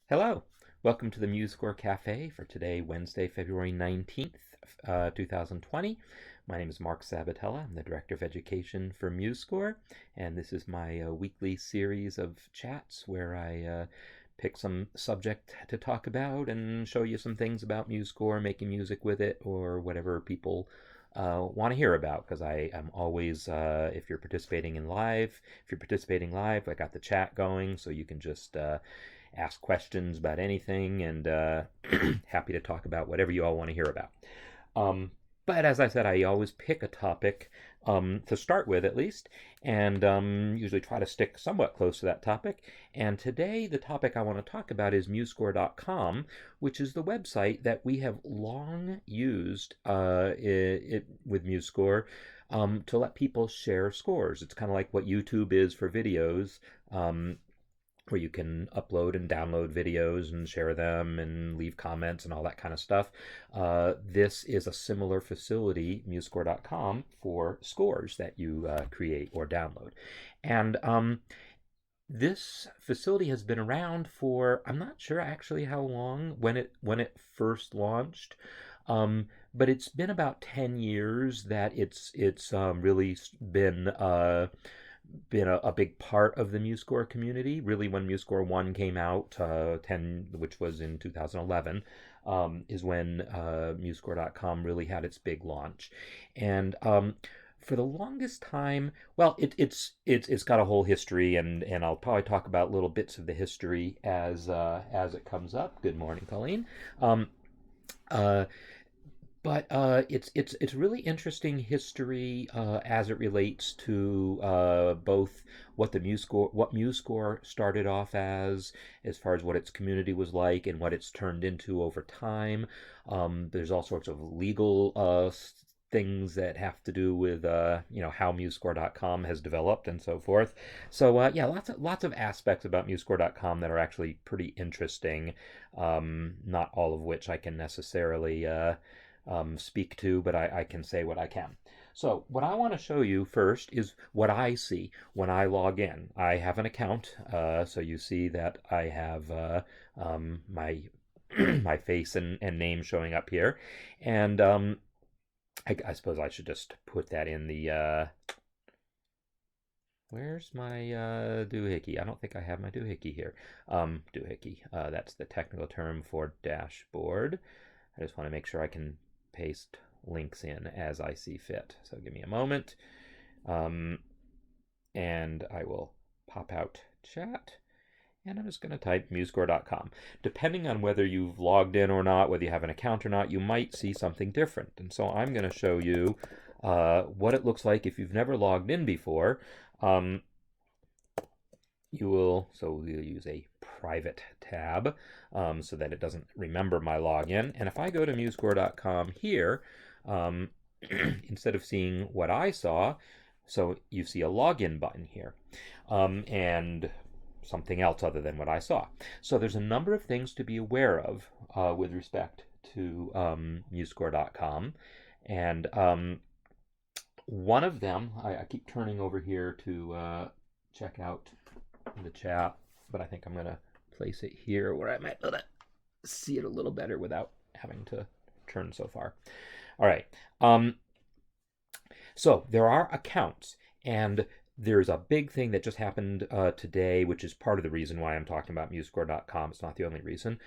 Hello, welcome to the MuseScore Café for today, Wednesday, February 19th, 2020. My name is Marc Sabatella. I'm the Director of Education for MuseScore, and this is my weekly series of chats where I pick some subject to talk about and show you some things about MuseScore, making music with it, or whatever people want to hear about, because I am always, if you're participating live, I got the chat going, so you can just ask questions about anything, and happy to talk about whatever you all want to hear about. But as I said, I always pick a topic to start with, at least, and usually try to stick somewhat close to that topic. And today, the topic I want to talk about is MuseScore.com, which is the website that we have long used with MuseScore to let people share scores. It's kind of like what YouTube is for videos. Where you can upload and download videos and share them and leave comments and all that kind of stuff. This is a similar facility, MuseScore.com, for scores that you create or download. And this facility has been around for, I'm not sure actually how long when it first launched. But it's been about 10 years that it's really been a big part of the MuseScore community. Really, when MuseScore 1 came out, which was in 2011, is when MuseScore.com really had its big launch. And for the longest time, well, it's got a whole history, and I'll probably talk about little bits of the history as it comes up. Good morning, Colleen. Um, uh, but it's really interesting history as it relates to both what MuseScore started off as far as what its community was like, and what it's turned into over time. There's all sorts of legal things that have to do with how MuseScore.com has developed and so forth. So yeah, lots of aspects about MuseScore.com that are actually pretty interesting. Not all of which I can necessarily speak to, but I can say what I can. So what I want to show you first is what I see when I log in. I have an account, so you see that I have my my face and name showing up here, and I suppose I should just put that in the where's my doohickey? I don't think I have my doohickey here. Doohickey, that's the technical term for dashboard. I just want to make sure I can paste links in as I see fit. So give me a moment. And I will pop out chat. And I'm just going to type MuseScore.com. Depending on whether you've logged in or not, whether you have an account or not, you might see something different. And so I'm going to show you what it looks like if you've never logged in before. So we'll use a private tab so that it doesn't remember my login. And if I go to MuseScore.com here, instead of seeing what I saw, so you see a login button here, and something else other than what I saw. So there's a number of things to be aware of with respect to MuseScore.com. And one of them, I keep turning over here to check out the chat, but I think I'm going to place it here where I might be able to see it a little better without having to turn so far. All right. So there are accounts, and there's a big thing that just happened today, which is part of the reason why I'm talking about MuseScore.com. It's not the only reason.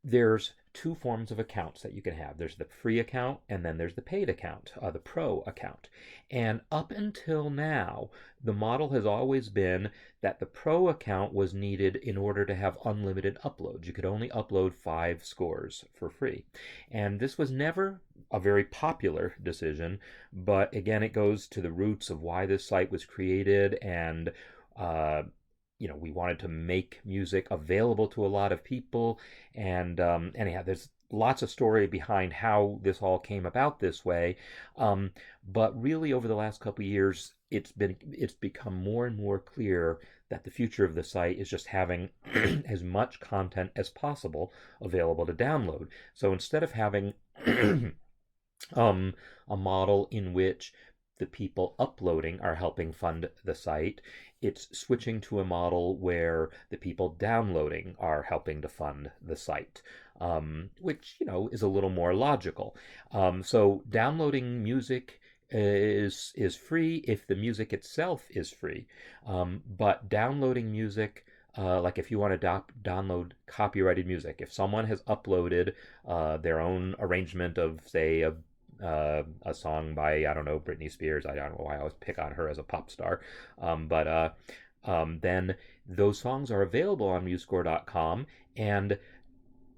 There's two forms of accounts that you can have. There's the free account, and then there's the paid account, the pro account. And up until now, the model has always been that the pro account was needed in order to have unlimited uploads. You could only upload 5 scores for free. And this was never a very popular decision, but again, it goes to the roots of why this site was created, and we wanted to make music available to a lot of people. And anyhow, there's lots of story behind how this all came about this way. But really, over the last couple of years, it's become more and more clear that the future of the site is just having as much content as possible available to download. So instead of having a model in which the people uploading are helping fund the site, it's switching to a model where the people downloading are helping to fund the site, which, is a little more logical. So downloading music is free if the music itself is free. But downloading music, like if you want to download copyrighted music, if someone has uploaded their own arrangement of, say, a song by, I don't know, Britney Spears. I don't know why I always pick on her as a pop star. But then those songs are available on MuseScore.com, and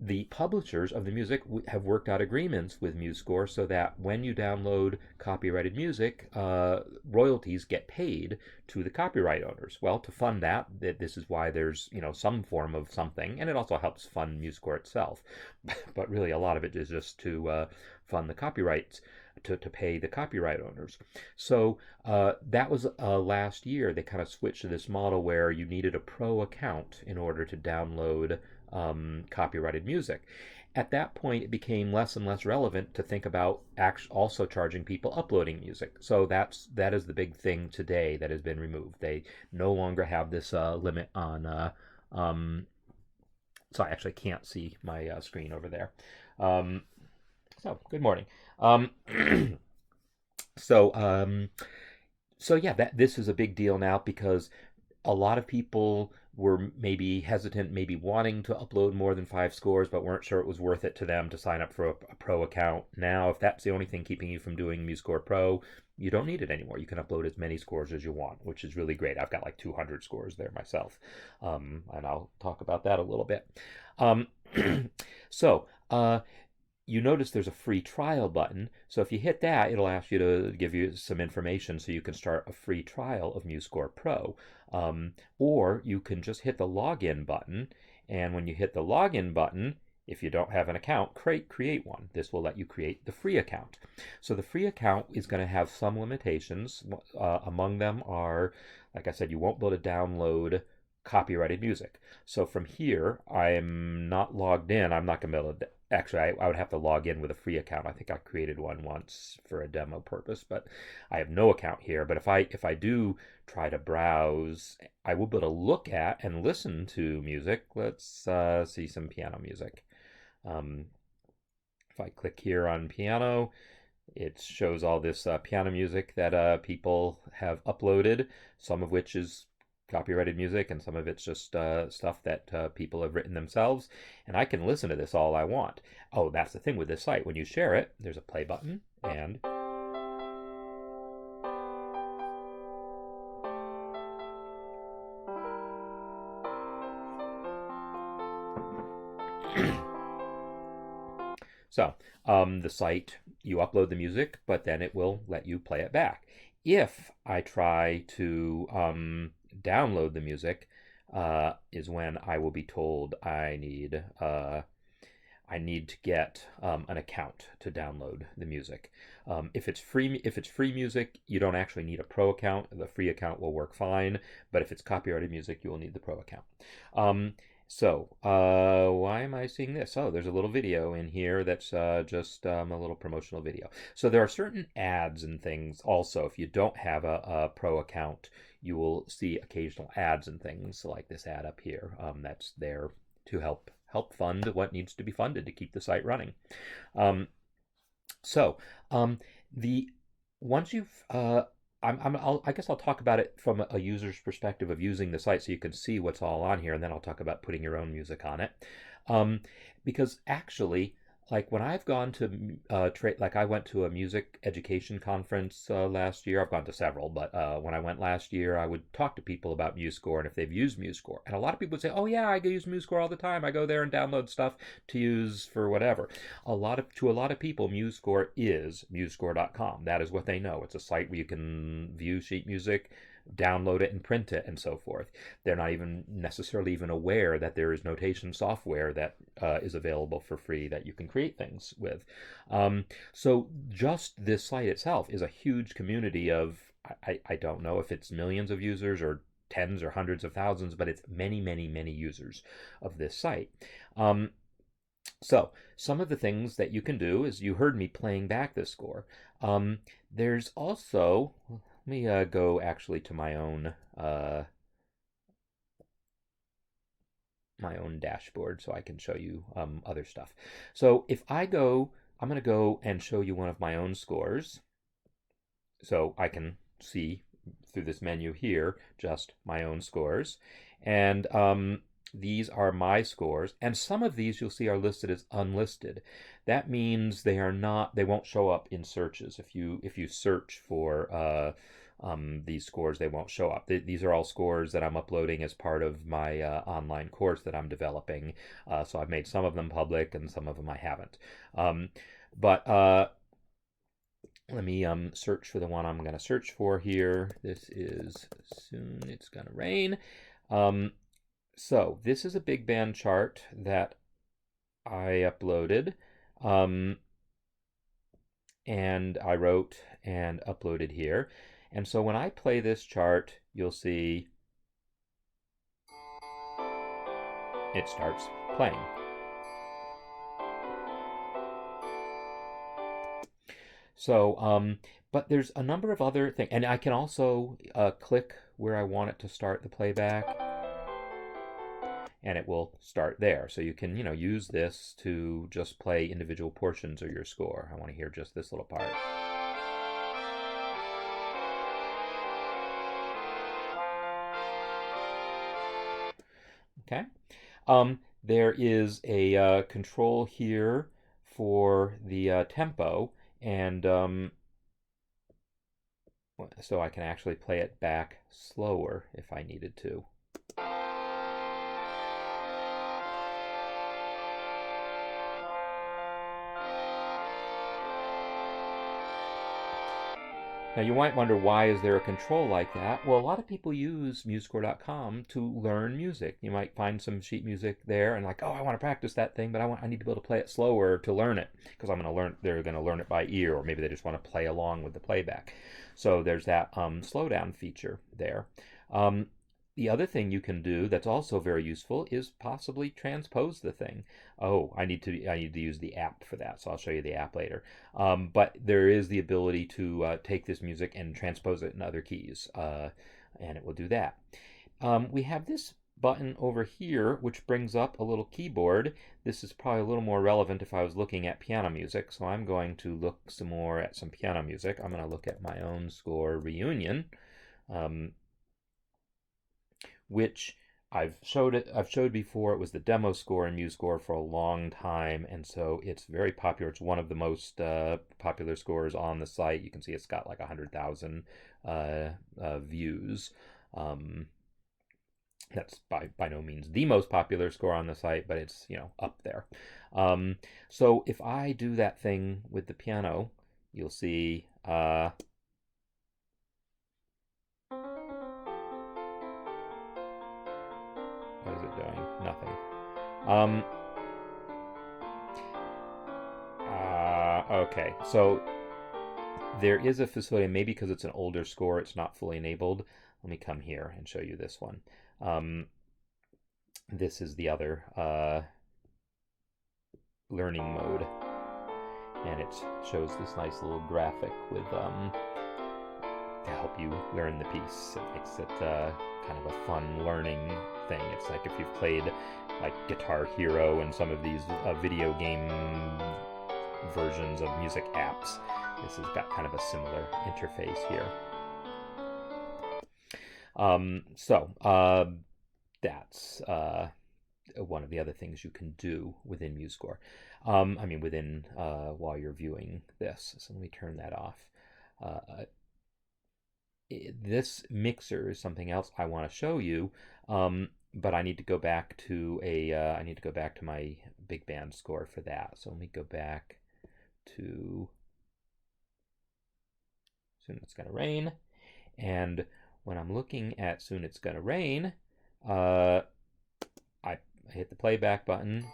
the publishers of the music have worked out agreements with MuseScore so that when you download copyrighted music, royalties get paid to the copyright owners. Well, to fund that, this is why there's some form of something, and it also helps fund MuseScore itself. But really, a lot of it is just to fund the copyrights. To pay the copyright owners. So that was last year. They kind of switched to this model where you needed a pro account in order to download copyrighted music. At that point, it became less and less relevant to think about also charging people uploading music. So that is the big thing today that has been removed. They no longer have this limit on. So I actually can't see my screen over there. So good morning. Um, so so yeah, this is a big deal now because a lot of people were maybe hesitant, maybe wanting to upload more than 5 scores, but weren't sure it was worth it to them to sign up for a pro account. Now, if that's the only thing keeping you from doing MuseScore Pro, you don't need it anymore. You can upload as many scores as you want, which is really great. I've got like 200 scores there myself, and I'll talk about that a little bit. Um, so, you notice there's a free trial button. So if you hit that, it'll ask you to give you some information so you can start a free trial of MuseScore Pro. Or you can just hit the login button. And when you hit the login button, if you don't have an account, create one. This will let you create the free account. So the free account is going to have some limitations. Among them are, like I said, you won't be able to download copyrighted music. So from here, I'm not logged in. I'm not going to be able to. Actually, I would have to log in with a free account. I think I created one once for a demo purpose, but I have no account here. But if I do try to browse, I will be able to look at and listen to music. Let's see some piano music. If I click here on piano, it shows all this piano music that people have uploaded, some of which is copyrighted music, and some of it's just stuff that people have written themselves. And I can listen to this all I want. Oh, that's the thing with this site. When you share it, there's a play button, and so the site, you upload the music, but then it will let you play it back. If I try to download the music, is when I will be told I need to get an account to download the music. If it's free music, you don't actually need a pro account. The free account will work fine. But if it's copyrighted music, you will need the pro account. So why am I seeing this? Oh, there's a little video in here that's just a little promotional video. So there are certain ads and things also. If you don't have a pro account, you will see occasional ads and things like this ad up here. That's there to help fund what needs to be funded to keep the site running. So the once you've I guess I'll talk about it from a user's perspective of using the site so you can see what's all on here, and then I'll talk about putting your own music on it. Because actually, like when I've gone to like I went to a music education conference last year. I've gone to several, but when I went last year, I would talk to people about MuseScore and if they've used MuseScore. And a lot of people would say, "Oh yeah, I use MuseScore all the time. I go there and download stuff to use for whatever." To a lot of people, MuseScore is MuseScore.com. That is what they know. It's a site where you can view sheet music, download it and print it and so forth. They're not even necessarily even aware that there is notation software that is available for free that you can create things with. So just this site itself is a huge community of, I don't know if it's millions of users or tens or hundreds of thousands, but it's many, many, many users of this site. So some of the things that you can do is, you heard me playing back this score. There's also, let me go actually to my own uh, my own dashboard so I can show you other stuff. So if I go, I'm going to go and show you one of my own scores so I can see through this menu here just my own scores. And these are my scores, and some of these you'll see are listed as unlisted. That means they are not, they won't show up in searches. If you search for these scores, they won't show up. These are all scores that I'm uploading as part of my online course that I'm developing. So I've made some of them public and some of them I haven't. But let me search for the one I'm going to search for here. This is Soon It's Gonna Rain. So this is a big band chart that I uploaded, and I wrote and uploaded here. And so when I play this chart, you'll see it starts playing. So, but there's a number of other things, and I can also click where I want it to start the playback, and it will start there. So you can, use this to just play individual portions of your score. I want to hear just this little part. Okay. There is a control here for the tempo, and so I can actually play it back slower if I needed to. Now you might wonder, why is there a control like that? Well, a lot of people use MuseScore.com to learn music. You might find some sheet music there and like, oh, I want to practice that thing, but I need to be able to play it slower to learn it because they're going to learn it by ear, or maybe they just want to play along with the playback. So there's that slowdown feature there. The other thing you can do that's also very useful is possibly transpose the thing. Oh, I need to use the app for that, so I'll show you the app later. But there is the ability to take this music and transpose it in other keys, and it will do that. We have this button over here, which brings up a little keyboard. This is probably a little more relevant if I was looking at piano music, so I'm going to look some more at some piano music. I'm going to look at my own score Reunion, which I've showed before. It was the demo score in MuseScore for a long time, and so it's very popular. It's one of the most popular scores on the site. You can see it's got like 100,000 views. That's by no means the most popular score on the site, but it's up there. So if I do that thing with the piano, you'll see. What is it doing? Nothing. Okay, so there is a facility, maybe because it's an older score, it's not fully enabled. Let me come here and show you this one. This is the other learning mode, and it shows this nice little graphic with to help you learn the piece. It makes it kind of a fun learning thing. It's like if you've played like Guitar Hero and some of these video game versions of music apps, this has got kind of a similar interface here. That's one of the other things you can do within MuseScore. Within while you're viewing this. So let me turn that off. This mixer is something else I want to show you, but I need to go back to my big band score for that. So let me go back to Soon It's Gonna Rain, and when I'm looking at Soon It's Gonna Rain, I hit the playback button.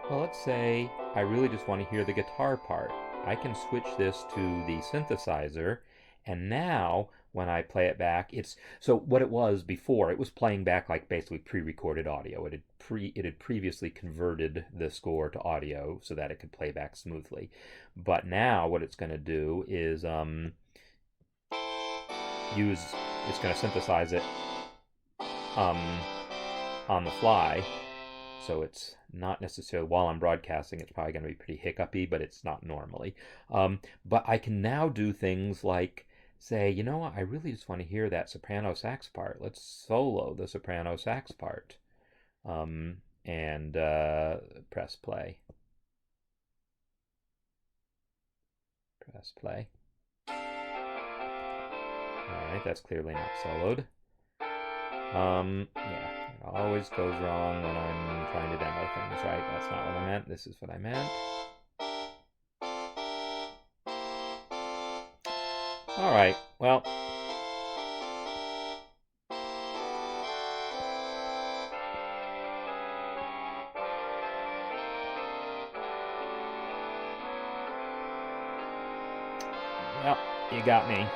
Well, let's say I really just want to hear the guitar part. I can switch this to the synthesizer, and now when I play it back, it's so what it was before. It was playing back like basically pre-recorded audio. It had previously converted the score to audio so that it could play back smoothly. But now what it's going to do is use, it's going to synthesize it on the fly. So it's not necessarily while I'm broadcasting, it's probably going to be pretty hiccupy, but it's not normally. But I can now do things like say, you know what, I really just want to hear that soprano sax part. Let's solo the soprano sax part. And press play. Press play. Alright, that's clearly not soloed. Yeah, it always goes wrong when I'm trying to demo things, right? That's not what I meant. This is what I meant. Alright, well. Well, you got me.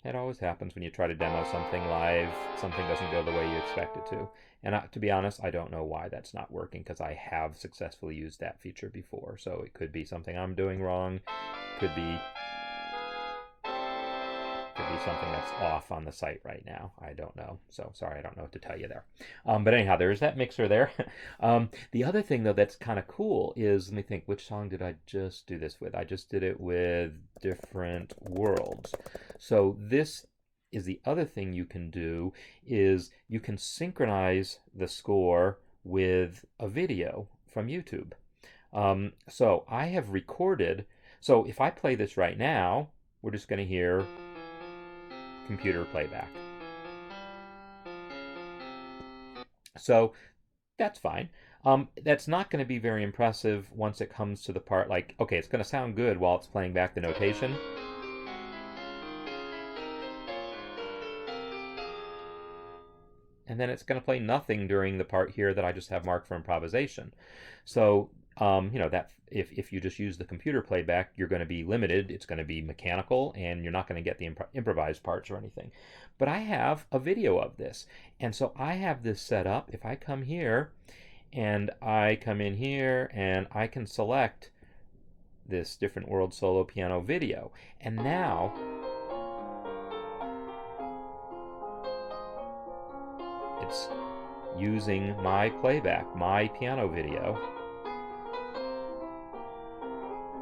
It always happens when you try to demo something live, something doesn't go the way you expect it to. And to be honest, I don't know why that's not working, because I have successfully used that feature before. So it could be something I'm doing wrong, could be something that's off on the site right now. I don't know. So sorry, I don't know what to tell you there. But anyhow, there's that mixer there. The other thing, though, that's kind of cool is, let me think, which song did I just do this with? I just did it with Different Worlds. So this is the other thing you can do, is you can synchronize the score with a video from YouTube. So I have recorded, so if I play this right now, we're just going to hear computer playback. So that's fine. That's not going to be very impressive once it comes to the part like, okay, it's going to sound good while it's playing back the notation. And then it's going to play nothing during the part here that I just have marked for improvisation. So, you know, that if you just use the computer playback, you're going to be limited. It's going to be mechanical, and you're not going to get the improvised parts or anything. But I have a video of this. And so I have this set up. If I come here, and I come in here, and I can select this Different World solo piano video. And now it's using my playback, my piano video,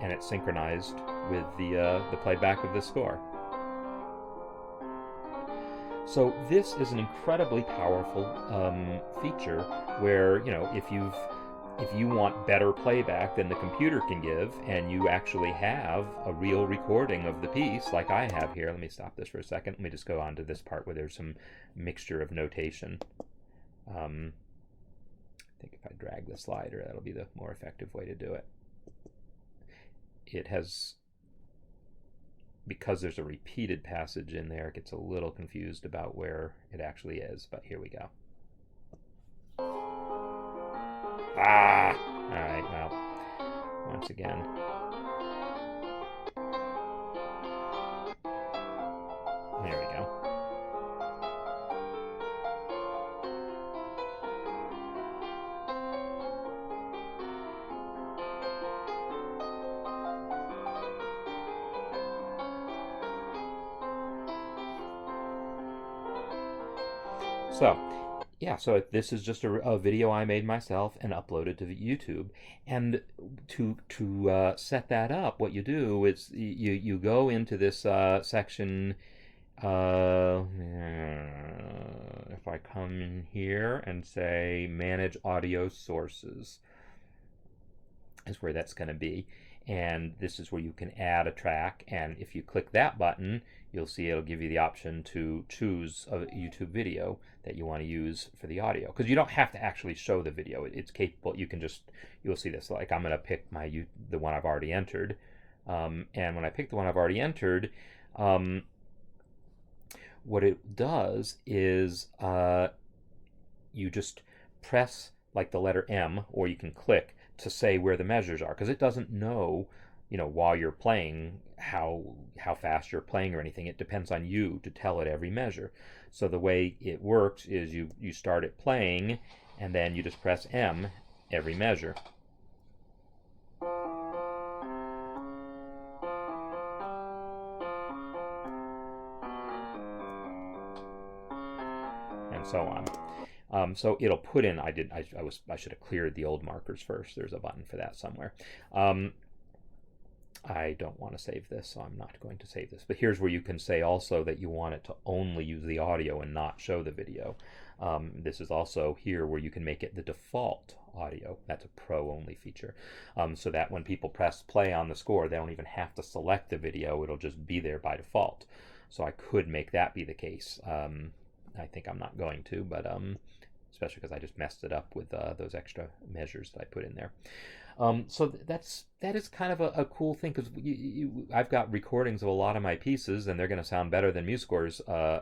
and it's synchronized with the playback of the score. So this is an incredibly powerful feature where, you know, if you want better playback than the computer can give, and you actually have a real recording of the piece like I have here. Let me stop this for a second. Let me just go on to this part where there's some mixture of notation. I think if I drag the slider, that'll be the more effective way to do it. It has, because there's a repeated passage in there, it gets a little confused about where it actually is, but here we go. Ah! Alright, well, once again. There we go. So, yeah, so this is just a video I made myself and uploaded to YouTube. And to set that up, what you do is you go into this section. If I come in here and say Manage Audio Sources, is where that's going to be. And this is where you can add a track, and if you click that button, you'll see it'll give you the option to choose a YouTube video that you want to use for the audio, because you don't have to actually show the video. It's capable. You can just, you'll see this, like I'm going to pick the one I've already entered, and when I pick the one I've already entered, what it does is you just press like the letter M, or you can click to say where the measures are, because it doesn't know, you know, while you're playing how fast you're playing or anything. It depends on you to tell it every measure. So the way it works is you start it playing, and then you just press M every measure. and so on. So it'll put in. I should have cleared the old markers first. There's a button for that somewhere. I don't want to save this, so I'm not going to save this. But here's where you can say also that you want it to only use the audio and not show the video. This is also here where you can make it the default audio. That's a pro only feature. So that when people press play on the score, they don't even have to select the video. It'll just be there by default. So I could make that be the case. I think I'm not going to, but especially because I just messed it up with those extra measures that I put in there. So that is kind of a cool thing, because I've got recordings of a lot of my pieces, and they're going to sound better than MuseScore's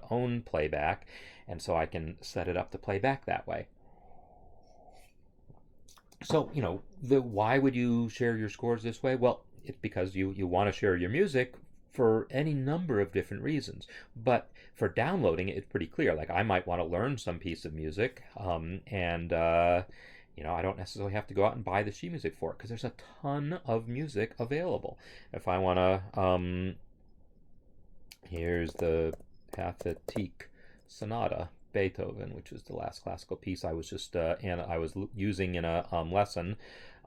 own playback, and so I can set it up to play back that way. So, why would you share your scores this way? Well, it's because you want to share your music for any number of different reasons. But for downloading it, it's pretty clear. Like, I might want to learn some piece of music, and I don't necessarily have to go out and buy the sheet music for it, because there's a ton of music available. If I want to, here's the Pathetique Sonata, Beethoven, which is the last classical piece I was just and I was using in a lesson,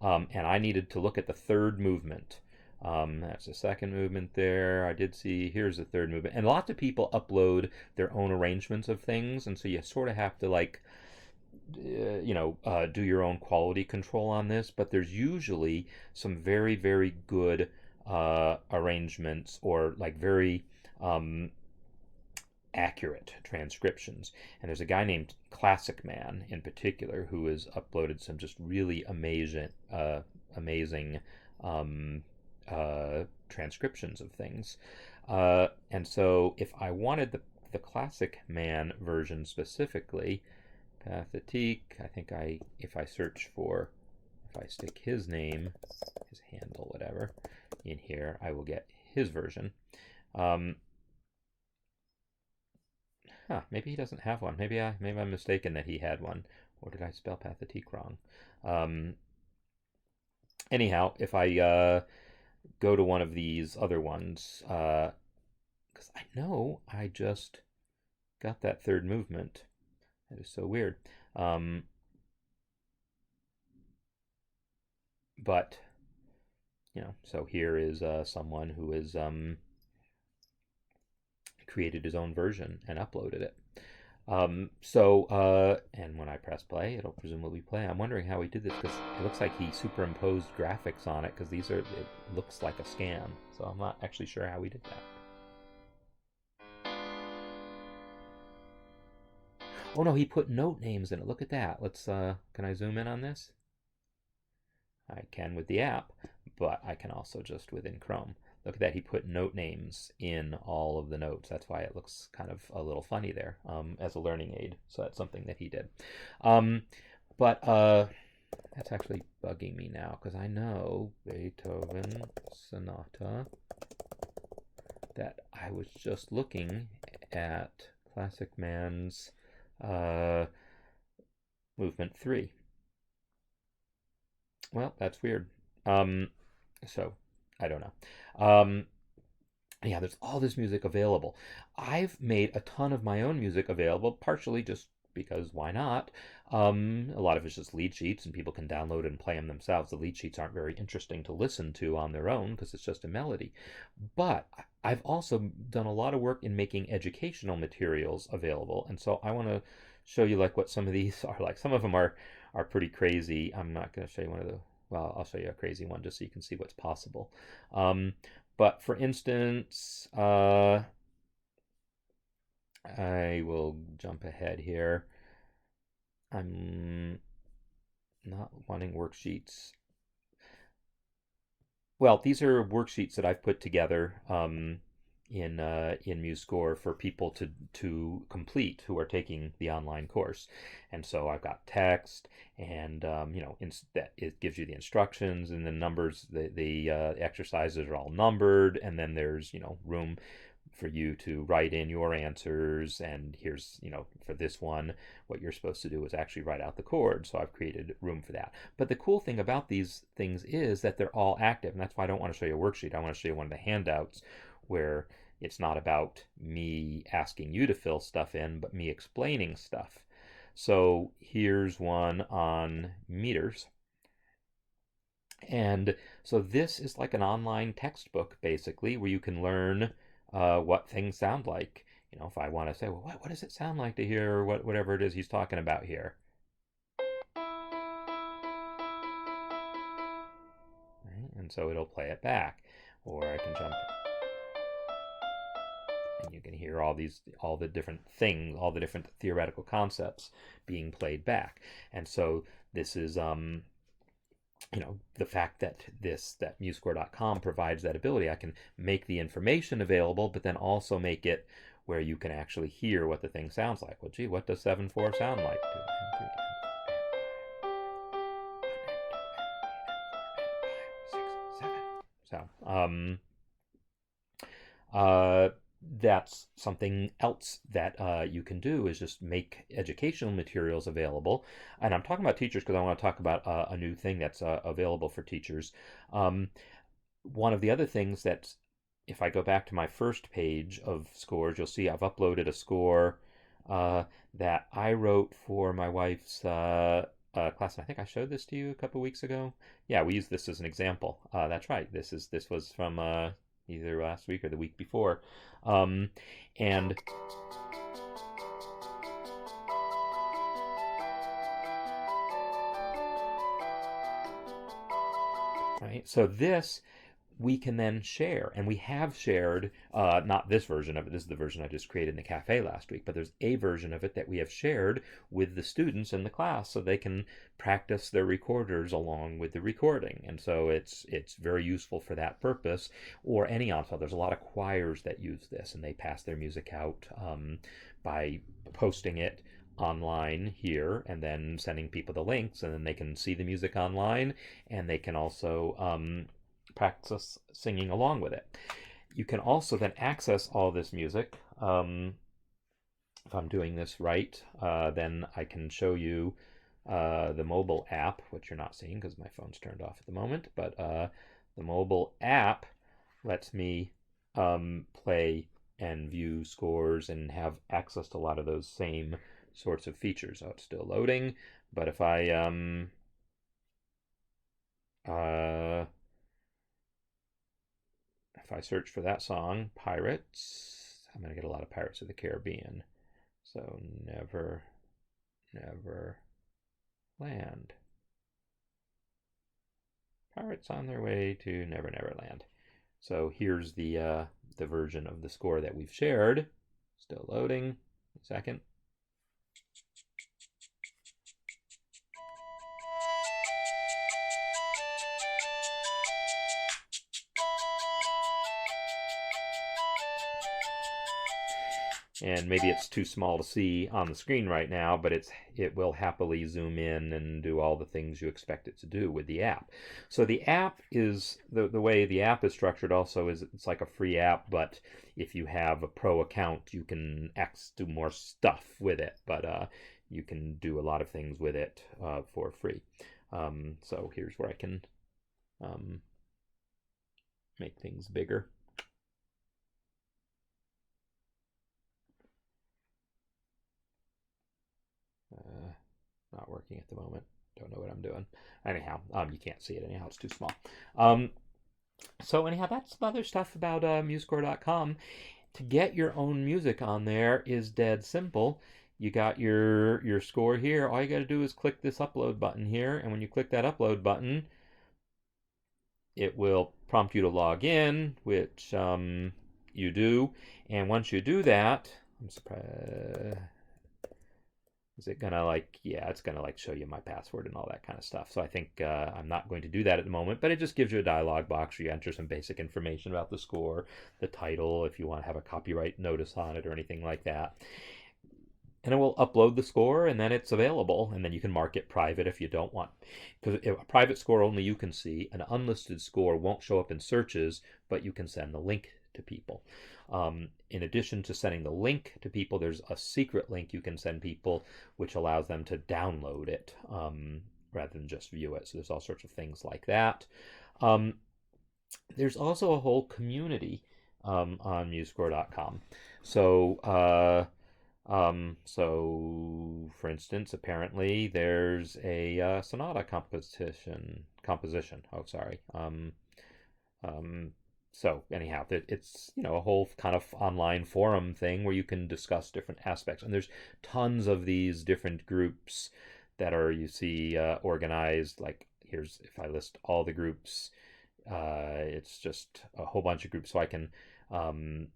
and I needed to look at the third movement. That's the second movement there. I did see, here's the third movement. And lots of people upload their own arrangements of things, and so you sort of have to do your own quality control on this, but there's usually some very, very good arrangements, or very accurate transcriptions. And there's a guy named Classic Man in particular who has uploaded some just really amazing transcriptions of things. And so if I wanted the Classic Man version specifically, Pathetique, I think if I stick his name, his handle, whatever, in here, I will get his version. Maybe he doesn't have one. Maybe I'm mistaken that he had one, or did I spell Pathetique wrong? Anyhow, if I go to one of these other ones, because I know I just got that third movement. That is so weird. But, so here is someone who has created his own version and uploaded it. And when I press play, it'll presumably play. I'm wondering how he did this, because it looks like he superimposed graphics on it, because it looks like a scan. So I'm not actually sure how he did that. Oh no, he put note names in it. Look at that. Let's can I zoom in on this? I can with the app, but I can also just within Chrome. Look at that, he put note names in all of the notes. That's why it looks kind of a little funny there, as a learning aid. So that's something that he did. But that's actually bugging me now, because I know Beethoven Sonata, that I was just looking at Classic Man's movement 3. Well, that's weird. So I don't know. Yeah, there's all this music available. I've made a ton of my own music available, partially just because why not? A lot of it's just lead sheets, and people can download and play them themselves. The lead sheets aren't very interesting to listen to on their own, because it's just a melody. But I've also done a lot of work in making educational materials available, and so I want to show you what some of these are like. Some of them are pretty crazy. I'm not going to show you one of the, well, I'll show you a crazy one just so you can see what's possible. But for instance, I will jump ahead here. I'm not wanting worksheets. Well, these are worksheets that I've put together in MuseScore for people to complete who are taking the online course. And so I've got text, and that it gives you the instructions and the numbers. The exercises are all numbered, and then there's room for you to write in your answers. And here's for this one, what you're supposed to do is actually write out the chord. So I've created room for that. But the cool thing about these things is that they're all active, and that's why I don't want to show you a worksheet. I want to show you one of the handouts where it's not about me asking you to fill stuff in, but me explaining stuff. So here's one on meters. And so this is like an online textbook, basically, where you can learn what things sound like. If I want to say, well, what does it sound like to hear whatever it is he's talking about here? Right? And so it'll play it back. Or I can jump and you can hear all the different things, all the different theoretical concepts being played back. And so this is the fact that MuseScore.com provides that ability. I can make the information available, but then also make it where you can actually hear what the thing sounds like. Well, gee, what does 7/4 sound like? So, that's something else that you can do, is just make educational materials available. And I'm talking about teachers because I want to talk about a new thing that's available for teachers. One of the other things that, if I go back to my first page of scores, you'll see I've uploaded a score that I wrote for my wife's class. And I think I showed this to you a couple weeks ago. Yeah, we used this as an example. That's right. This was from either last week or the week before. And right, so this we can then share, and we have shared, not this version of it, this is the version I just created in the cafe last week, but there's a version of it that we have shared with the students in the class so they can practice their recorders along with the recording. And so it's very useful for that purpose, or any ensemble. There's a lot of choirs that use this, and they pass their music out by posting it online here and then sending people the links, and then they can see the music online, and they can also practice singing along with it. You can also then access all this music. If I'm doing this right, then I can show you the mobile app, which you're not seeing because my phone's turned off at the moment. But the mobile app lets me play and view scores and have access to a lot of those same sorts of features. So it's still loading, but if I search for that song, Pirates, I'm going to get a lot of Pirates of the Caribbean. So Never, Never Land. Pirates on their way to Never, Never Land. So here's the version of the score that we've shared. Still loading. A second. And maybe it's too small to see on the screen right now, but it will happily zoom in and do all the things you expect it to do with the app. So the app is, the way the app is structured also is it's like a free app, but if you have a pro account, you can do more stuff with it, but you can do a lot of things with it for free. So here's where I can make things bigger. Not working at the moment. Don't know what I'm doing. Anyhow, you can't see it anyhow. It's too small. So anyhow, that's some other stuff about MuseScore.com. To get your own music on there is dead simple. You got your score here. All you got to do is click this upload button here, and when you click that upload button, it will prompt you to log in, which you do. And once you do that, I'm surprised. Is it gonna yeah, it's gonna show you my password and all that kind of stuff. So I think I'm not going to do that at the moment, but it just gives you a dialog box where you enter some basic information about the score, the title, if you want to have a copyright notice on it or anything like that. And it will upload the score, and then it's available, and then you can mark it private if you don't want. Because a private score only you can see, an unlisted score won't show up in searches, but you can send the link to people. In addition to sending the link to people, there's a secret link you can send people, which allows them to download it rather than just view it. So there's all sorts of things like that. There's also a whole community on MuseScore.com. So, for instance, apparently there's a sonata composition. Oh, sorry. Um, so anyhow, it's a whole kind of online forum thing where you can discuss different aspects, and there's tons of these different groups that are you see organized. Like here's if I list all the groups, it's just a whole bunch of groups, so I can um,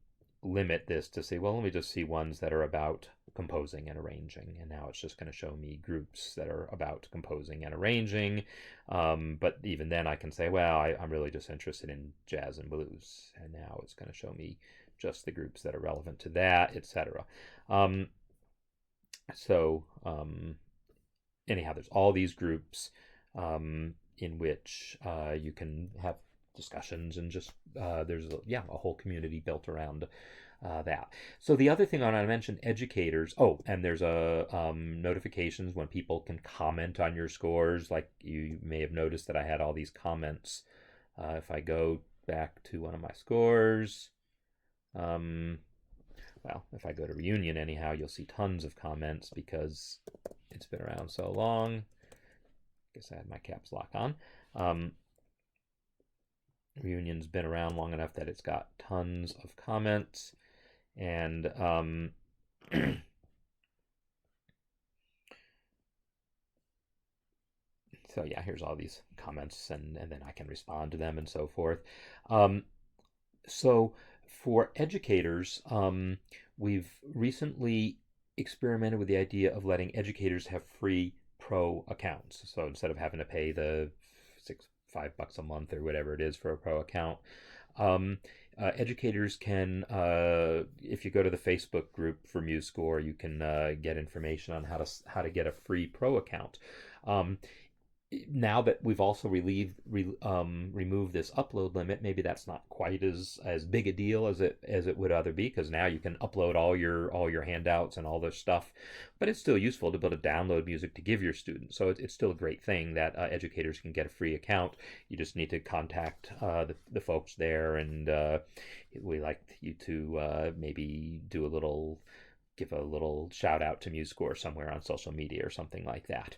limit this to say, well, let me just see ones that are about composing and arranging. And now it's just going to show me groups that are about composing and arranging. But even then, I can say, well, I'm really just interested in jazz and blues. And now it's going to show me just the groups that are relevant to that, etc. Um, so, anyhow, there's all these groups in which you can have discussions and just there's a whole community built around that. So the other thing I want to mention, educators. Oh, and there's a notifications when people can comment on your scores. Like you may have noticed that I had all these comments. If I go back to one of my scores, well, if I go to Reunion anyhow, you'll see tons of comments because it's been around so long. Guess I had my caps lock on. Reunion's been around long enough that it's got tons of comments. And so yeah, here's all these comments, and then I can respond to them and so forth. So for educators, we've recently experimented with the idea of letting educators have free pro accounts. So instead of having to pay the $5 a month or whatever it is for a pro account, educators can, if you go to the Facebook group for MuseScore, you can get information on how to get a free pro account. Now that we've also removed this upload limit, maybe that's not quite as big a deal as it would other be, because now you can upload all your handouts and all this stuff, but it's still useful to be able to download music to give your students. So it's still a great thing that educators can get a free account. You just need to contact the folks there, and we like you to maybe give a little shout out to MuseScore somewhere on social media or something like that.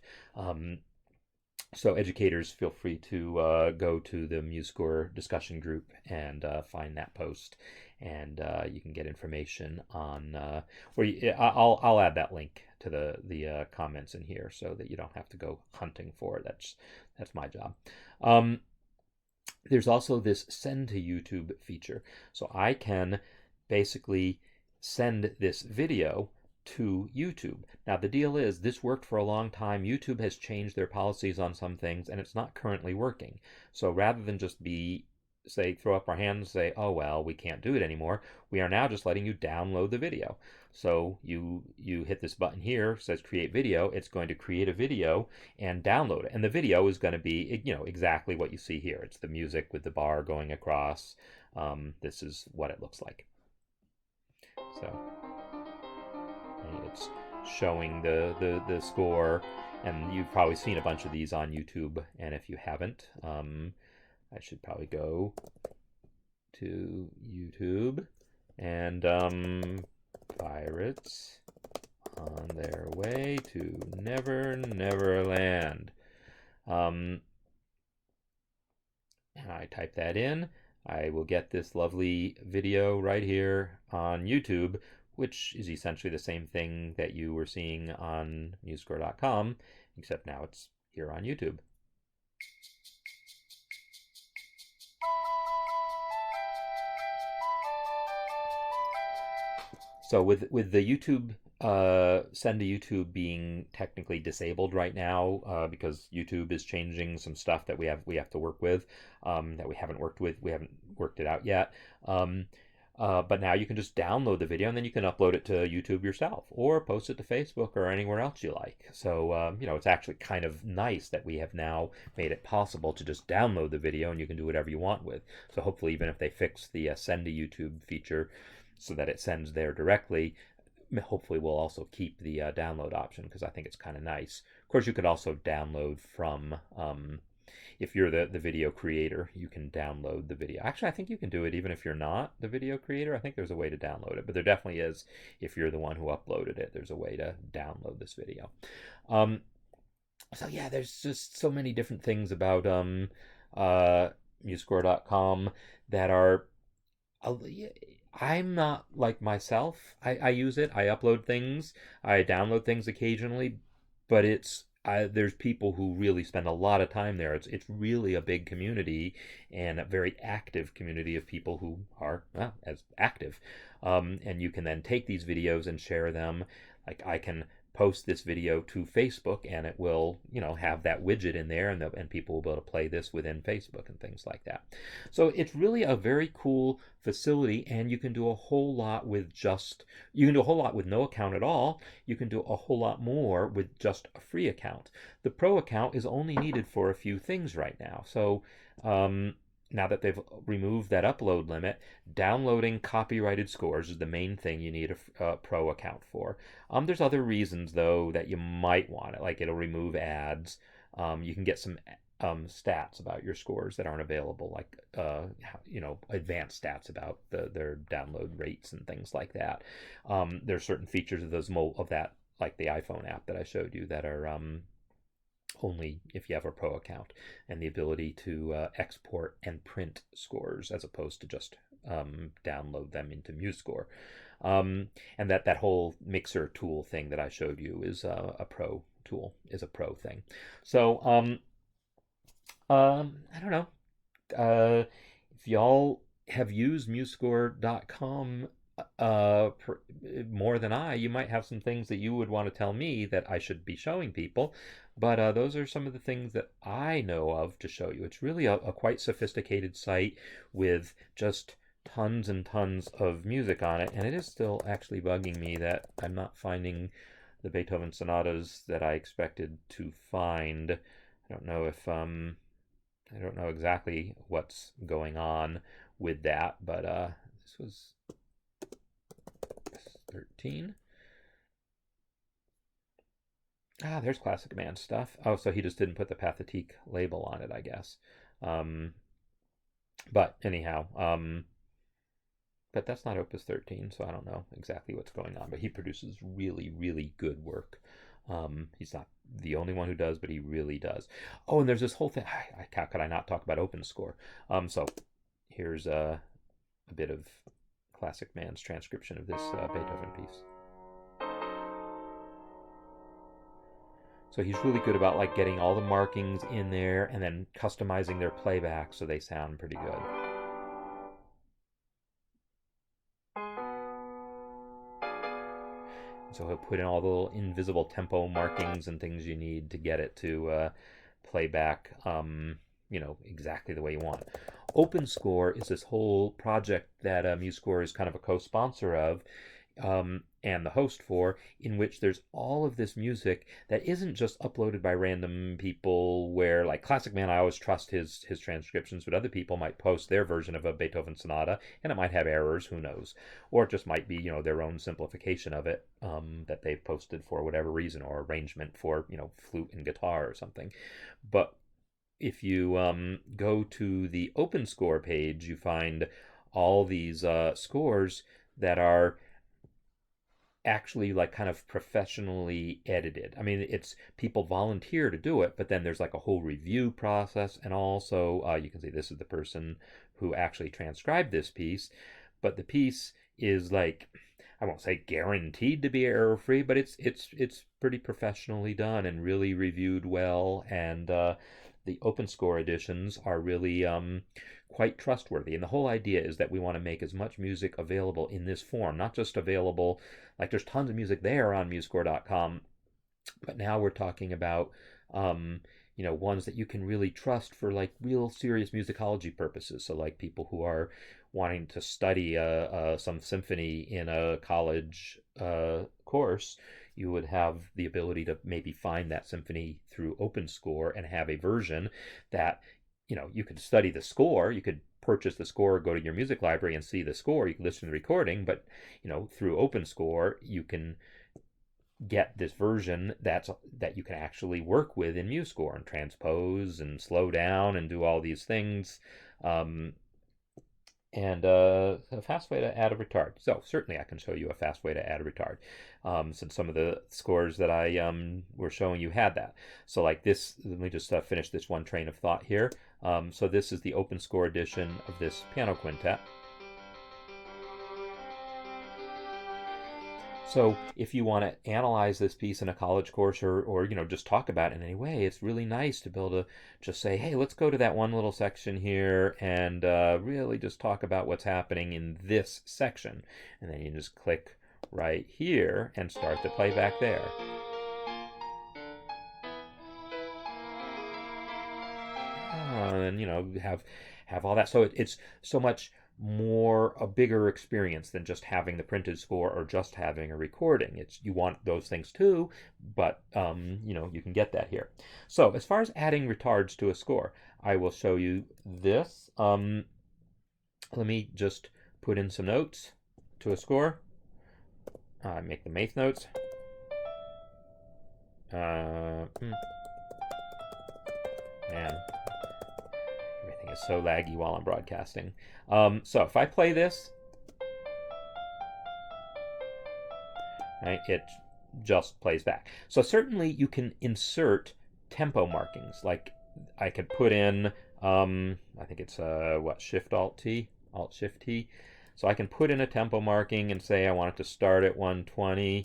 So educators, feel free to go to the MuseScore discussion group and find that post, and you can get information on. I'll add that link to the comments in here so that you don't have to go hunting for it. That's my job. There's also this send to YouTube feature, so I can basically send this video to YouTube. Now the deal is this worked for a long time. YouTube has changed their policies on some things and it's not currently working. So rather than just throw up our hands and say, oh well, we can't do it anymore, we are now just letting you download the video. So you hit this button here, says create video. It's going to create a video and download it. And the video is going to be exactly what you see here. It's the music with the bar going across. This is what it looks like. So it's showing the score, and you've probably seen a bunch of these on YouTube, and if you haven't, I should probably go to YouTube and Pirates on their way to Never Never Land. And I type that in, I will get this lovely video right here on YouTube, which is essentially the same thing that you were seeing on MuseScore.com, except now it's here on YouTube. So with the YouTube send to YouTube being technically disabled right now because YouTube is changing some stuff that we have to work with that we haven't worked it out yet. But now you can just download the video and then you can upload it to YouTube yourself or post it to Facebook or anywhere else you like. So, it's actually kind of nice that we have now made it possible to just download the video and you can do whatever you want with. So hopefully even if they fix the send to YouTube feature so that it sends there directly, hopefully we'll also keep the download option because I think it's kind of nice. Of course, you could also download from if you're the video creator, you can download the video. Actually, I think you can do it even if you're not the video creator. I think there's a way to download it, but there definitely is if you're the one who uploaded it. There's a way to download this video. Um, so yeah, there's just so many different things about uh, MuseScore.com that are yeah, I'm not like myself. I use it. I upload things. I download things occasionally, but there's people who really spend a lot of time there. It's really a big community and a very active community of people who are well, as active. And you can then take these videos and share them. Like I can post this video to Facebook and it will, have that widget in there and people will be able to play this within Facebook and things like that. So it's really a very cool facility and you can do a whole lot with no account at all. You can do a whole lot more with just a free account. The pro account is only needed for a few things right now. So now that they've removed that upload limit, downloading copyrighted scores is the main thing you need a pro account for. There's other reasons though that you might want it, like it'll remove ads. You can get some stats about your scores that aren't available, like advanced stats about their download rates and things like that. There's certain features of that, like the iPhone app that I showed you, that are only if you have a pro account, and the ability to export and print scores as opposed to just download them into MuseScore. And that whole mixer tool thing that I showed you is a pro tool, is a pro thing. So I don't know. If y'all have used MuseScore.com more than you might have some things that you would want to tell me that I should be showing people. But those are some of the things that I know of to show you. It's really a quite sophisticated site with just tons and tons of music on it, and it is still actually bugging me that I'm not finding the Beethoven sonatas that I expected to find. I don't know exactly what's going on with that, but this was 13. There's classic man stuff. Oh, so he just didn't put the Pathétique label on it, I guess. But anyhow, but that's not Opus 13, so I don't know exactly what's going on. But he produces really, really good work. He's not the only one who does, but he really does. Oh, and there's this whole thing. How could I not talk about OpenScore? So here's a bit of Classic Man's transcription of this Beethoven piece. So he's really good about like getting all the markings in there and then customizing their playback so they sound pretty good. So he'll put in all the little invisible tempo markings and things you need to get it to play back, exactly the way you want. OpenScore is this whole project that MuseScore is kind of a co-sponsor of, and the host for, in which there's all of this music that isn't just uploaded by random people, where like Classic Man, I always trust his transcriptions, but other people might post their version of a Beethoven sonata and it might have errors, who knows, or it just might be their own simplification of it that they've posted for whatever reason, or arrangement for flute and guitar or something. But if you go to the OpenScore page, you find all these scores that are actually like kind of professionally edited. I mean, it's people volunteer to do it, but then there's like a whole review process, and also you can see this is the person who actually transcribed this piece, but the piece is like, I won't say guaranteed to be error free, but it's pretty professionally done and really reviewed well, and the OpenScore editions are really quite trustworthy. And the whole idea is that we want to make as much music available in this form, not just available, like there's tons of music there on MuseScore.com, but now we're talking about ones that you can really trust for like real serious musicology purposes. So like people who are wanting to study some symphony in a college course, you would have the ability to maybe find that symphony through OpenScore and have a version that you could study the score, you could purchase the score, go to your music library and see the score, you can listen to the recording, but through OpenScore you can get this version that you can actually work with in MuseScore and transpose and slow down and do all these things. Um, and a fast way to add a retard. So certainly I can show you a fast way to add a retard, since some of the scores that I were showing you had that. So like this, let me just finish this one train of thought here. So this is the OpenScore edition of this piano quintet. So if you want to analyze this piece in a college course, or just talk about it in any way, it's really nice to be able to just say, hey, let's go to that one little section here and really just talk about what's happening in this section. And then you just click right here and start the playback there. And have all that. So it's so much more a bigger experience than just having the printed score or just having a recording. It's, you want those things too, but you can get that here. So as far as adding retards to a score, I will show you this. Let me just put in some notes to a score. Make them eighth notes. Man, everything is so laggy while I'm broadcasting. So if I play this, right, it just plays back. So certainly you can insert tempo markings. Like I could put in, I think it's Shift Alt T, Alt Shift T. So I can put in a tempo marking and say I want it to start at 120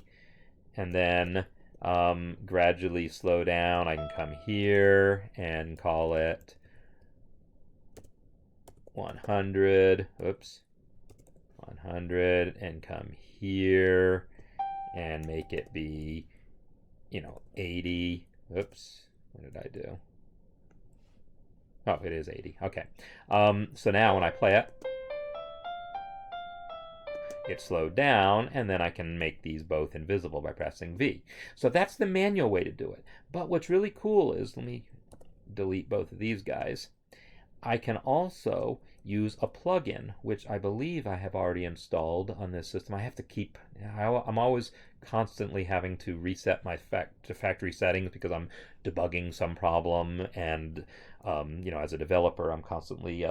and then gradually slow down. I can come here and call it 100. Oops. 100, and come here and make it be 80. Oops. What did I do? Oh, it is 80. Okay. So now when I play it, it slowed down, and then I can make these both invisible by pressing V. So that's the manual way to do it. But what's really cool is, let me delete both of these guys. I can also use a plugin, which I believe I have already installed on this system. I'm always constantly having to reset my factory settings because I'm debugging some problem, and as a developer, I'm constantly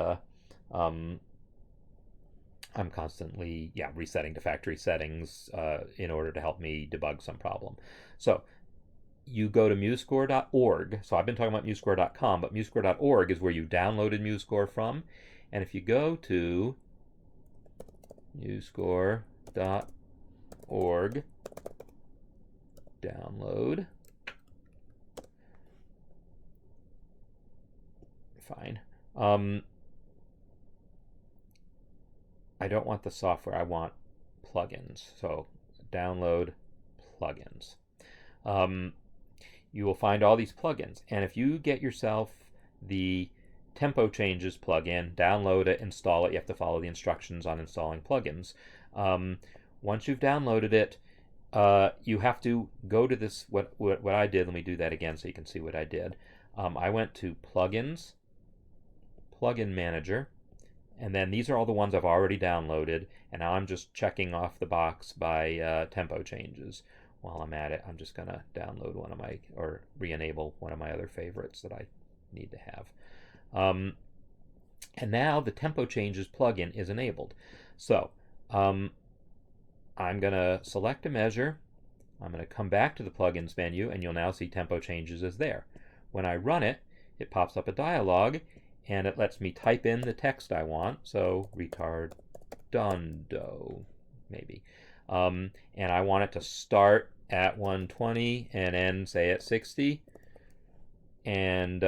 resetting to factory settings in order to help me debug some problem. So you go to MuseScore.org. So I've been talking about MuseScore.com, but MuseScore.org is where you downloaded MuseScore from. And if you go to MuseScore.org, download, fine. I don't want the software, I want plugins. So download plugins. You will find all these plugins, and if you get yourself the tempo changes plugin, download it, install it. You have to follow the instructions on installing plugins. Once you've downloaded it, you have to go to this, what I did. Let me do that again so you can see what I did. I went to plugins, plugin manager, and then these are all the ones I've already downloaded, and now I'm just checking off the box by tempo changes. While I'm at it, I'm just going to download or re-enable one of my other favorites that I need to have. And now the tempo changes plugin is enabled. So I'm going to select a measure. I'm going to come back to the plugins menu, and you'll now see tempo changes is there. When I run it, it pops up a dialog, and it lets me type in the text I want. So retardando, maybe. And I want it to start at 120 and end, say, at 60. And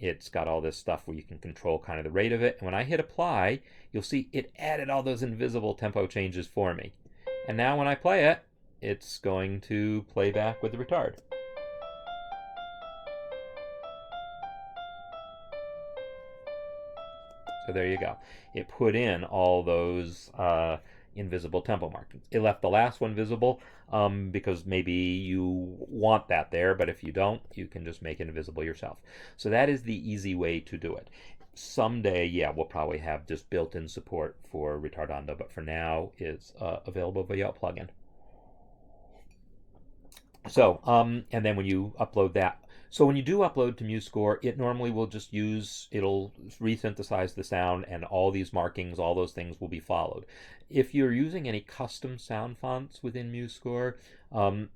it's got all this stuff where you can control kind of the rate of it. And when I hit apply, you'll see it added all those invisible tempo changes for me. And now when I play it, it's going to play back with the retard. So there you go. It put in all those invisible tempo markings. It left the last one visible because maybe you want that there, but if you don't, you can just make it invisible yourself. So that is the easy way to do it. Someday, yeah, we'll probably have just built-in support for retardando, but for now, it's available via a plugin. So, and then when you upload that, so when you do upload to MuseScore, it normally will just it'll resynthesize the sound, and all these markings, all those things will be followed. If you're using any custom sound fonts within MuseScore, um,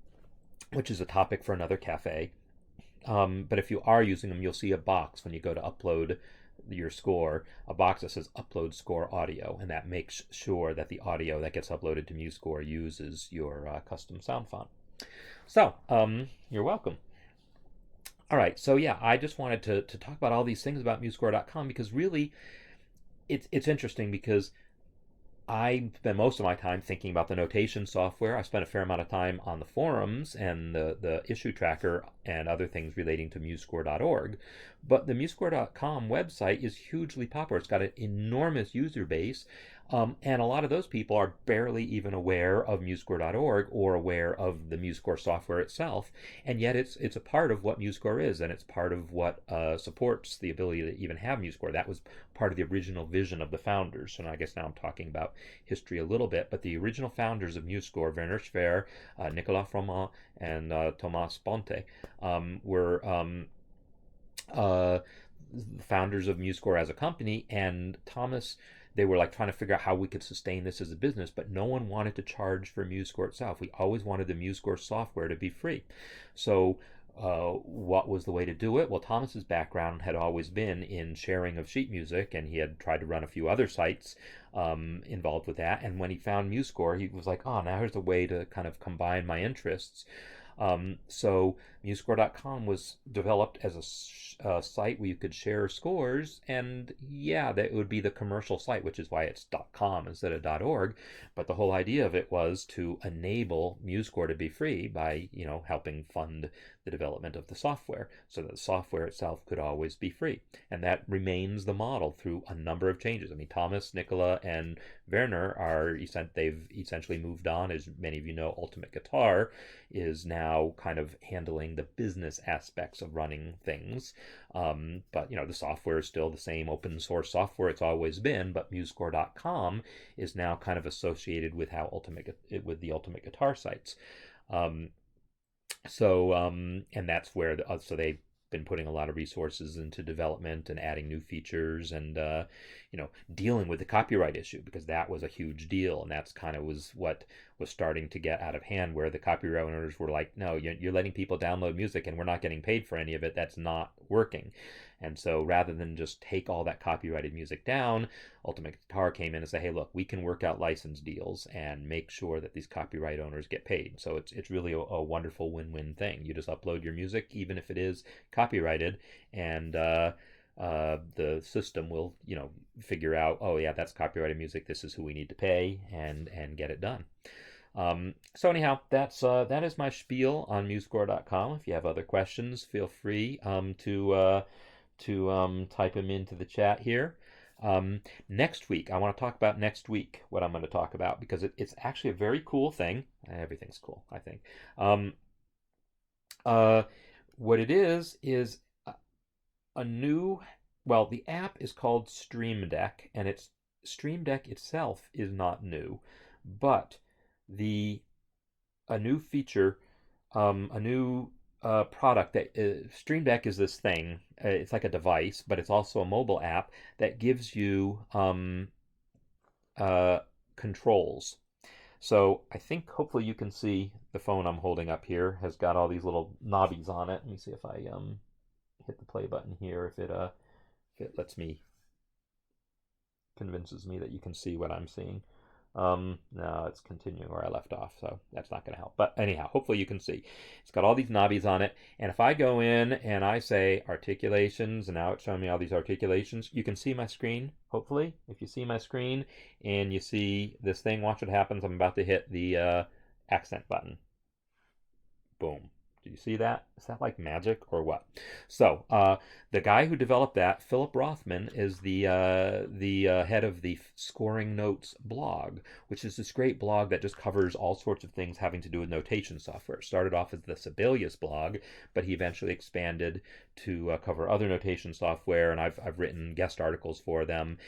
which is a topic for another cafe, but if you are using them, you'll see a box when you go to upload your score, a box that says upload score audio, and that makes sure that the audio that gets uploaded to MuseScore uses your custom sound font. So, you're welcome. All right, so yeah, I just wanted to talk about all these things about MuseScore.com because really it's interesting because I spend most of my time thinking about the notation software. I spent a fair amount of time on the forums and the issue tracker and other things relating to MuseScore.org. But the MuseScore.com website is hugely popular. It's got an enormous user base. And a lot of those people are barely even aware of MuseScore.org or aware of the MuseScore software itself. And yet it's a part of what MuseScore is, and it's part of what supports the ability to even have MuseScore. That was part of the original vision of the founders. And I guess now I'm talking about history a little bit, but the original founders of MuseScore, Werner Schwer, Nicolas Froment, and Thomas Ponte, were founders of MuseScore as a company. And Thomas, they were like trying to figure out how we could sustain this as a business, but no one wanted to charge for MuseScore itself. We always wanted the MuseScore software to be free. So what was the way to do it? Well, Thomas's background had always been in sharing of sheet music, and he had tried to run a few other sites involved with that. And when he found MuseScore, he was like, oh, now here's a way to kind of combine my interests. So MuseScore.com was developed as a site where you could share scores, and yeah, that would be the commercial site, which is why it's .com instead of .org. But the whole idea of it was to enable MuseScore to be free by, helping fund the development of the software, so that the software itself could always be free. And that remains the model through a number of changes. I mean, Thomas, Nicola, and Werner they've essentially moved on. As many of you know, Ultimate Guitar is now kind of handling the business aspects of running things. But the software is still the same open source software it's always been. But MuseScore.com is now kind of associated with with the Ultimate Guitar sites. Um, and that's where so they've been putting a lot of resources into development and adding new features, and dealing with the copyright issue, because that was a huge deal, and that's kind of was what was starting to get out of hand, where the copyright owners were like, no, you're letting people download music and we're not getting paid for any of it. That's not working. And so rather than just take all that copyrighted music down, Ultimate Guitar came in and said, hey, look, we can work out license deals and make sure that these copyright owners get paid. So it's really a wonderful win-win thing. You just upload your music, even if it is copyrighted, and the system will, figure out, oh yeah, that's copyrighted music. This is who we need to pay, and get it done. So anyhow, that is my spiel on MuseScore.com. If you have other questions, feel free to type them into the chat here. Next week, I want to talk about next week, what I'm going to talk about, because it's actually a very cool thing. Everything's cool, I think. What it is a new, well, the app is called Stream Deck, and Stream Deck itself is not new, but a new feature, a new product that Stream Deck is this thing. It's like a device, but it's also a mobile app that gives you controls. So I think hopefully you can see the phone I'm holding up here has got all these little knobbies on it. Let me see if I hit the play button here, if it lets me, convinces me that you can see what I'm seeing. No, it's continuing where I left off, so that's not going to help. But anyhow, hopefully you can see. It's got all these knobbies on it, and if I go in and I say articulations, and now it's showing me all these articulations, you can see my screen, hopefully. If you see my screen and you see this thing, watch what happens. I'm about to hit the accent button. Boom. Do you see that? Is that like magic or what? So the guy who developed that, Philip Rothman, is the head of the Scoring Notes blog, which is this great blog that just covers all sorts of things having to do with notation software. It started off as the Sibelius blog, but he eventually expanded to cover other notation software, and I've written guest articles for them.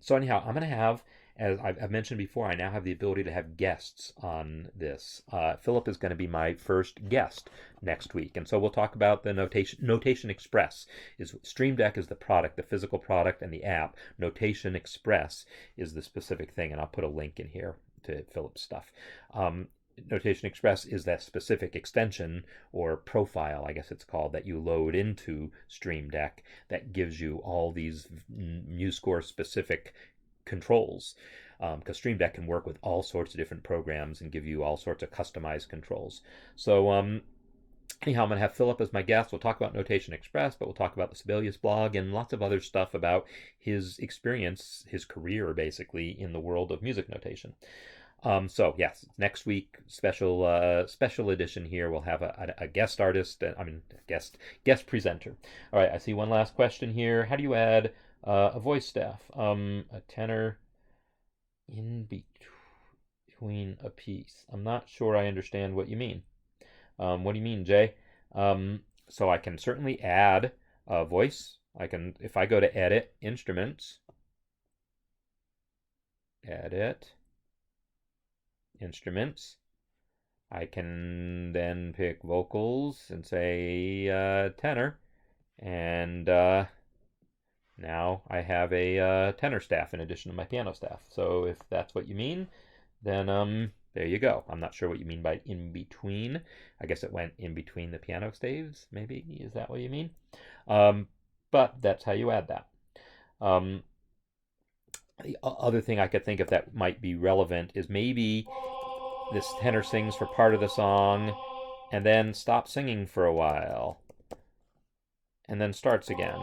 So anyhow, I'm going to have as I've mentioned before, I now have the ability to have guests on this. Philip is going to be my first guest next week, and so we'll talk about the Notation Express. Is Stream Deck is the product, the physical product, and the app. Notation Express is the specific thing, and I'll put a link in here to Philip's stuff. Notation Express is that specific extension or profile, I guess it's called, that you load into Stream Deck that gives you all these MuseScore specific controls. Because Stream Deck can work with all sorts of different programs and give you all sorts of customized controls. So anyhow, I'm going to have Philip as my guest. We'll talk about Notation Express, but we'll talk about the Sibelius blog and lots of other stuff about his experience, his career, basically, in the world of music notation. So yes, next week special edition here. We'll have a guest artist. Guest presenter. All right. I see one last question here. How do you add a voice staff? A tenor in between a piece. I'm not sure I understand what you mean. What do you mean, Jay? So I can certainly add a voice. I can, if I go to Edit, Instruments, Edit, Instruments, I can then pick vocals and say tenor, and now I have a tenor staff in addition to my piano staff. So if that's what you mean, then there you go. I'm not sure what you mean by in between. I guess it went in between the piano staves, maybe. Is that what you mean? But that's how you add that. The other thing I could think of that might be relevant is maybe this tenor sings for part of the song and then stops singing for a while and then starts again.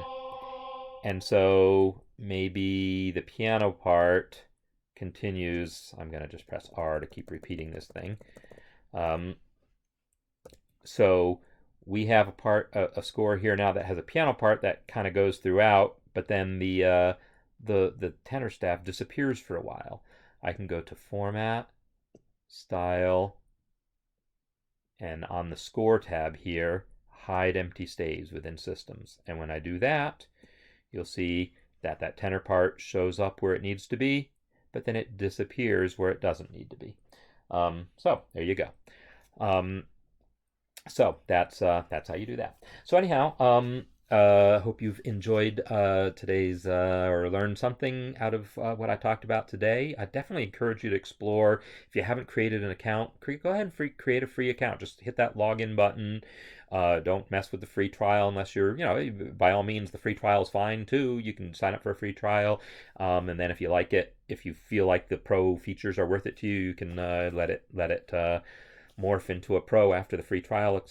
And so maybe the piano part continues. I'm going to just press R to keep repeating this thing. So we have a score here now that has a piano part that kind of goes throughout, but then the tenor staff disappears for a while. I can go to Format, Style, and on the Score tab here, Hide Empty Staves within Systems. And when I do that, you'll see that that tenor part shows up where it needs to be, but then it disappears where it doesn't need to be. So there you go. So that's how you do that. So anyhow, hope you've enjoyed today's or learned something out of what I talked about today. I definitely encourage you to explore. If you haven't created an account, go ahead and create a free account. Just hit that login button. Don't mess with the free trial unless you're, by all means, the free trial is fine too. You can sign up for a free trial. And then if you like it, if you feel like the pro features are worth it to you, you can let it morph into a pro after the free trial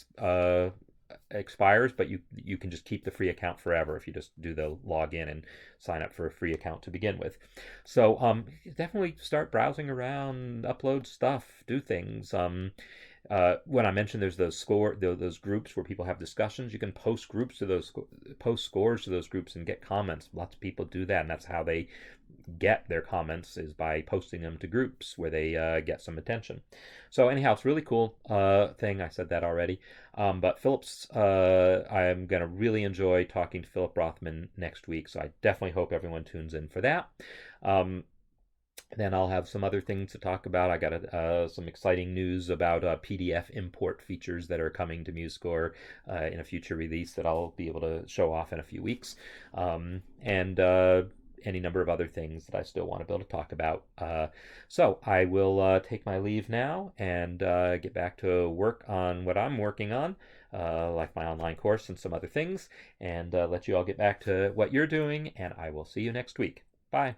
expires, but you can just keep the free account forever if you just do the login and sign up for a free account to begin with. So definitely start browsing around, upload stuff, do things. When I mentioned there's those groups where people have discussions, you can post scores to those groups and get comments. Lots of people do that, and that's how they get their comments, is by posting them to groups where they get some attention. So anyhow, it's a really cool thing. I said that already. But Philip's, I'm going to really enjoy talking to Philip Rothman next week, so I definitely hope everyone tunes in for that. Then I'll have some other things to talk about. I got some exciting news about PDF import features that are coming to MuseScore in a future release that I'll be able to show off in a few weeks. And any number of other things that I still want to be able to talk about. So I will take my leave now and get back to work on what I'm working on, like my online course and some other things, and let you all get back to what you're doing, and I will see you next week. Bye.